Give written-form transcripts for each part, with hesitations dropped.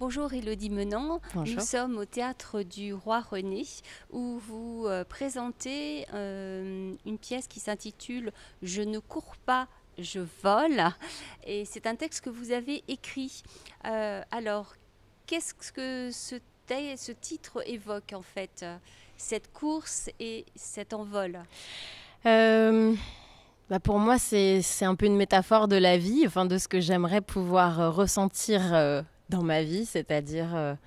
Bonjour Élodie Menant, Bonjour. nous sommes au Théâtre du Roi René où vous présentez une pièce qui s'intitule « Je ne cours pas, je vole » et c'est un texte que vous avez écrit. Alors, qu'est-ce que ce titre évoque en fait, cette course et cet envol? Pour moi, c'est un peu une métaphore de la vie, enfin de ce que j'aimerais pouvoir ressentir dans ma vie, c'est-à-dire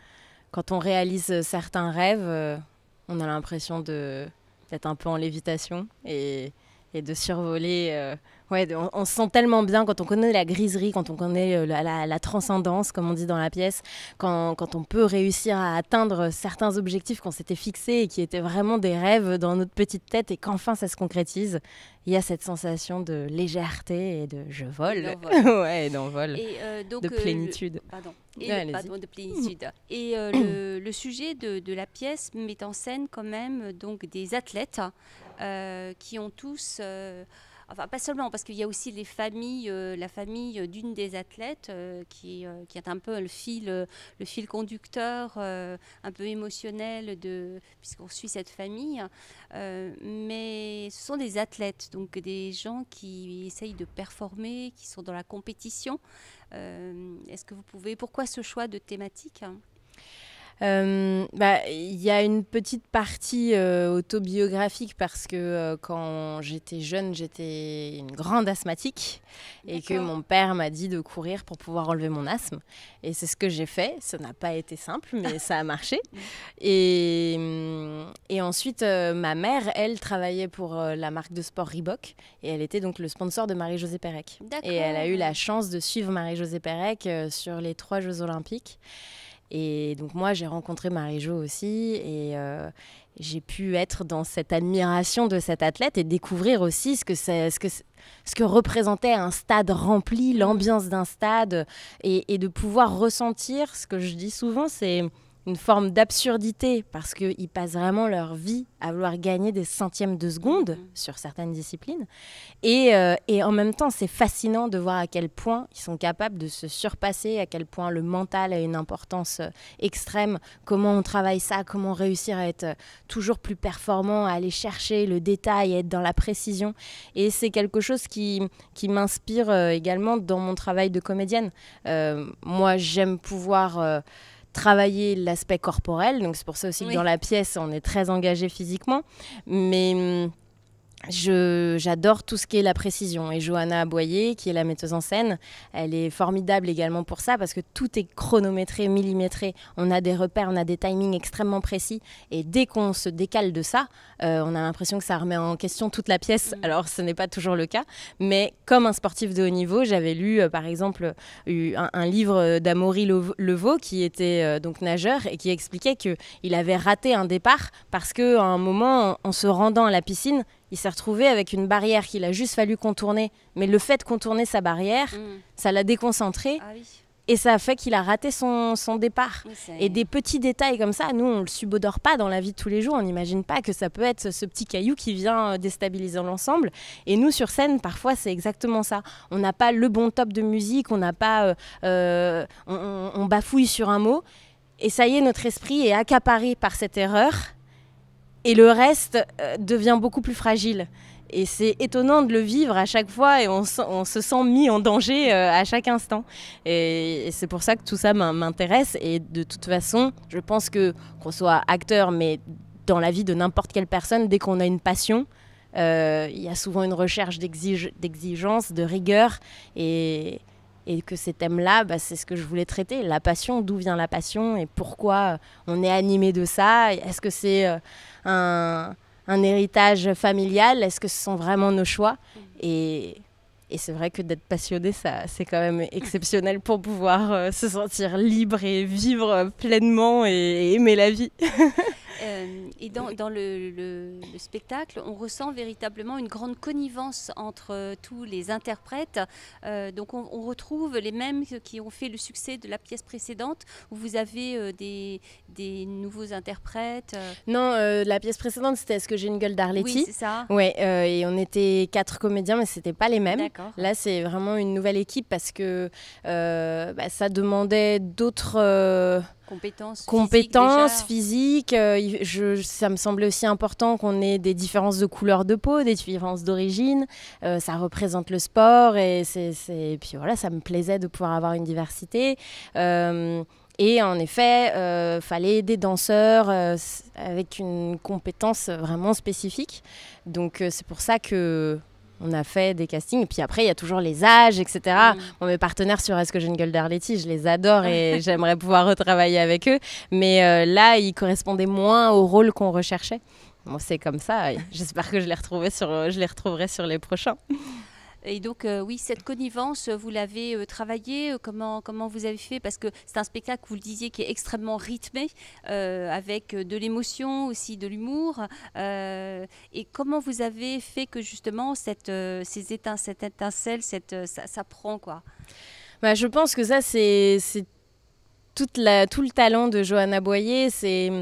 quand on réalise certains rêves, on a l'impression d'être un peu en lévitation et de survoler. On se sent tellement bien quand on connaît la griserie, quand on connaît la transcendance, comme on dit dans la pièce, quand on peut réussir à atteindre certains objectifs qu'on s'était fixés et qui étaient vraiment des rêves dans notre petite tête et qu'enfin ça se concrétise. Il y a cette sensation de légèreté et de je vole, ouais, d'envol, de plénitude. De plénitude. Et le sujet de la pièce met en scène quand même donc des athlètes qui ont tous... Enfin, pas seulement, parce qu'il y a aussi les familles, la famille d'une des athlètes qui est un peu le fil conducteur, un peu émotionnel, puisqu'on suit cette famille. Mais ce sont des athlètes, donc des gens qui essayent de performer, qui sont dans la compétition. Est-ce que vous pouvez... Pourquoi ce choix de thématique ? Y a une petite partie autobiographique parce que quand j'étais jeune, j'étais une grande asthmatique et que mon père m'a dit de courir pour pouvoir enlever mon asthme. Et c'est ce que j'ai fait. Ça n'a pas été simple, mais ça a marché. Et ensuite, ma mère, elle travaillait pour la marque de sport Reebok et elle était donc le sponsor de Marie-Josée Pérec. Et elle a eu la chance de suivre Marie-Josée Pérec sur les 3 Jeux Olympiques. Et donc moi, j'ai rencontré Marie-Jo aussi et j'ai pu être dans cette admiration de cette athlète et découvrir aussi ce que représentait un stade rempli, l'ambiance d'un stade et de pouvoir ressentir, ce que je dis souvent, c'est une forme d'absurdité parce qu'ils passent vraiment leur vie à vouloir gagner des centièmes de seconde sur certaines disciplines. Et en même temps, c'est fascinant de voir à quel point ils sont capables de se surpasser, à quel point le mental a une importance extrême, comment on travaille ça, comment réussir à être toujours plus performant, à aller chercher le détail, à être dans la précision. Et c'est quelque chose qui m'inspire également dans mon travail de comédienne. Moi, j'aime pouvoir... travailler l'aspect corporel, donc c'est pour ça aussi que dans la pièce on est très engagé physiquement, mais j'adore tout ce qui est la précision. Et Johanna Aboyer, qui est la metteuse en scène, elle est formidable également pour ça parce que tout est chronométré, millimétré. On a des repères, on a des timings extrêmement précis. Et dès qu'on se décale de ça, on a l'impression que ça remet en question toute la pièce. Alors, ce n'est pas toujours le cas. Mais comme un sportif de haut niveau, j'avais lu, par exemple, un livre d'Amaury Levaux, qui était donc nageur et qui expliquait qu'il avait raté un départ parce qu'à un moment, en se rendant à la piscine, il s'est retrouvé avec une barrière qu'il a juste fallu contourner. Mais le fait de contourner sa barrière, ça l'a déconcentré. Ah oui. Et ça a fait qu'il a raté son départ. Oui, et des petits détails comme ça, nous, on ne le subodore pas dans la vie de tous les jours. On n'imagine pas que ça peut être ce petit caillou qui vient déstabiliser l'ensemble. Et nous, sur scène, parfois, c'est exactement ça. On n'a pas le bon top de musique, on n'a pas... on bafouille sur un mot. Et ça y est, notre esprit est accaparé par cette erreur. Et le reste devient beaucoup plus fragile. Et c'est étonnant de le vivre à chaque fois et on se sent mis en danger à chaque instant. Et c'est pour ça que tout ça m'intéresse. Et de toute façon, je pense qu'on soit acteur, mais dans la vie de n'importe quelle personne, dès qu'on a une passion, il y a souvent une recherche d'exigence, de rigueur. Et que ces thèmes-là, c'est ce que je voulais traiter. La passion, d'où vient la passion et pourquoi on est animé de ça? Est-ce que c'est un héritage familial? Est-ce que ce sont vraiment nos choix? Et c'est vrai que d'être passionné, c'est quand même exceptionnel pour pouvoir se sentir libre et vivre pleinement et aimer la vie. Et dans le spectacle, on ressent véritablement une grande connivence entre tous les interprètes. Donc on retrouve les mêmes qui ont fait le succès de la pièce précédente, où vous avez des nouveaux interprètes. Non, la pièce précédente, c'était Est-ce que j'ai une gueule d'Arletty? Oui, c'est ça. Ouais, et on était 4 comédiens, mais c'était pas les mêmes. D'accord. Là, c'est vraiment une nouvelle équipe parce que ça demandait d'autres compétences physiques. Ça me semblait aussi important qu'on ait des différences de couleur de peau, des différences d'origine. Ça représente le sport et puis voilà, ça me plaisait de pouvoir avoir une diversité. Et en effet, fallait des danseurs avec une compétence vraiment spécifique. Donc c'est pour ça que on a fait des castings. Et puis après, il y a toujours les âges, etc. Mes partenaires sur Est-ce que j'ai une gueule d'Arletty, je les adore et j'aimerais pouvoir retravailler avec eux. Mais là, ils correspondaient moins au rôle qu'on recherchait. Bon, c'est comme ça. J'espère que je les retrouverai sur les prochains. Et donc, oui, cette connivence, vous l'avez travaillée. Comment vous avez fait? Parce que c'est un spectacle, vous le disiez, qui est extrêmement rythmé, avec de l'émotion, aussi de l'humour. Et comment vous avez fait que justement cette étincelle, ça prend, quoi? Je pense que ça, c'est tout le talent de Johanna Boyer. C'est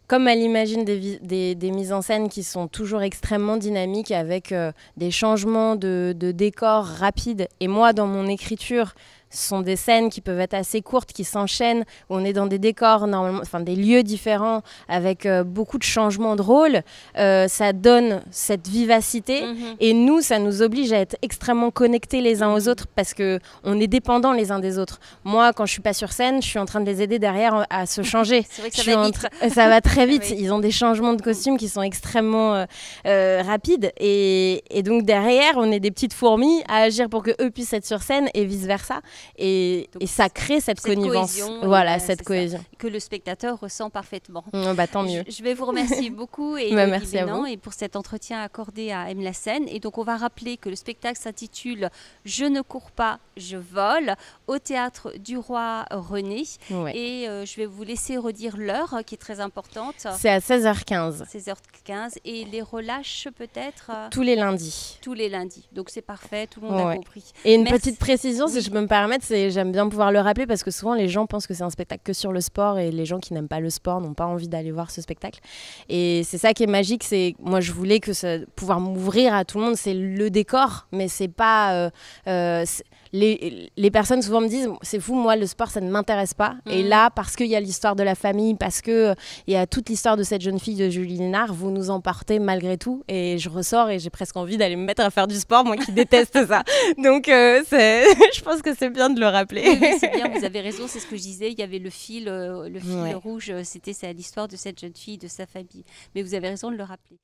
comme elle imagine des mises en scène qui sont toujours extrêmement dynamiques avec des changements de décors rapides. Et moi, dans mon écriture, ce sont des scènes qui peuvent être assez courtes, qui s'enchaînent, où on est dans des décors, normalement, enfin des lieux différents, avec beaucoup de changements de rôle. Ça donne cette vivacité. Et nous, ça nous oblige à être extrêmement connectés les uns aux autres parce qu'on est dépendants les uns des autres. Moi, quand je ne suis pas sur scène, je suis en train de les aider derrière à se changer. C'est vrai que ça va vite. Ça va très vite. Oui. Ils ont des changements de costumes qui sont extrêmement rapides. Et donc derrière, on est des petites fourmis à agir pour qu'eux puissent être sur scène et vice-versa. Et ça crée cette connivence. Voilà, cette cohésion. Que le spectateur ressent parfaitement. Tant mieux. Je vais vous remercier beaucoup et merci à vous. Et pour cet entretien accordé à M. Lassène. Et donc, on va rappeler que le spectacle s'intitule « Je ne cours pas, je vole » au Théâtre du Roi René. Ouais. Et je vais vous laisser redire l'heure qui est très importante. C'est à 16h15. 16h15. Et les relâches peut-être tous les lundis. Tous les lundis. Donc, c'est parfait, tout le monde a compris. Et une petite précision, si je peux me permettre, j'aime bien pouvoir le rappeler parce que souvent les gens pensent que c'est un spectacle que sur le sport et les gens qui n'aiment pas le sport n'ont pas envie d'aller voir ce spectacle. Et c'est ça qui est magique, moi je voulais pouvoir m'ouvrir à tout le monde, c'est le décor, mais c'est pas... les personnes souvent me disent c'est fou, moi le sport ça ne m'intéresse pas. Et là, parce qu'il y a l'histoire de la famille, parce qu'il y a toute l'histoire de cette jeune fille de Julie Lénard, vous nous emportez malgré tout. Et je ressors et j'ai presque envie d'aller me mettre à faire du sport, moi qui déteste ça. Donc je pense que c'est bien de le rappeler. Oui, c'est bien, vous avez raison, c'est ce que je disais. Il y avait le fil rouge, c'était l'histoire de cette jeune fille, de sa famille. Mais vous avez raison de le rappeler.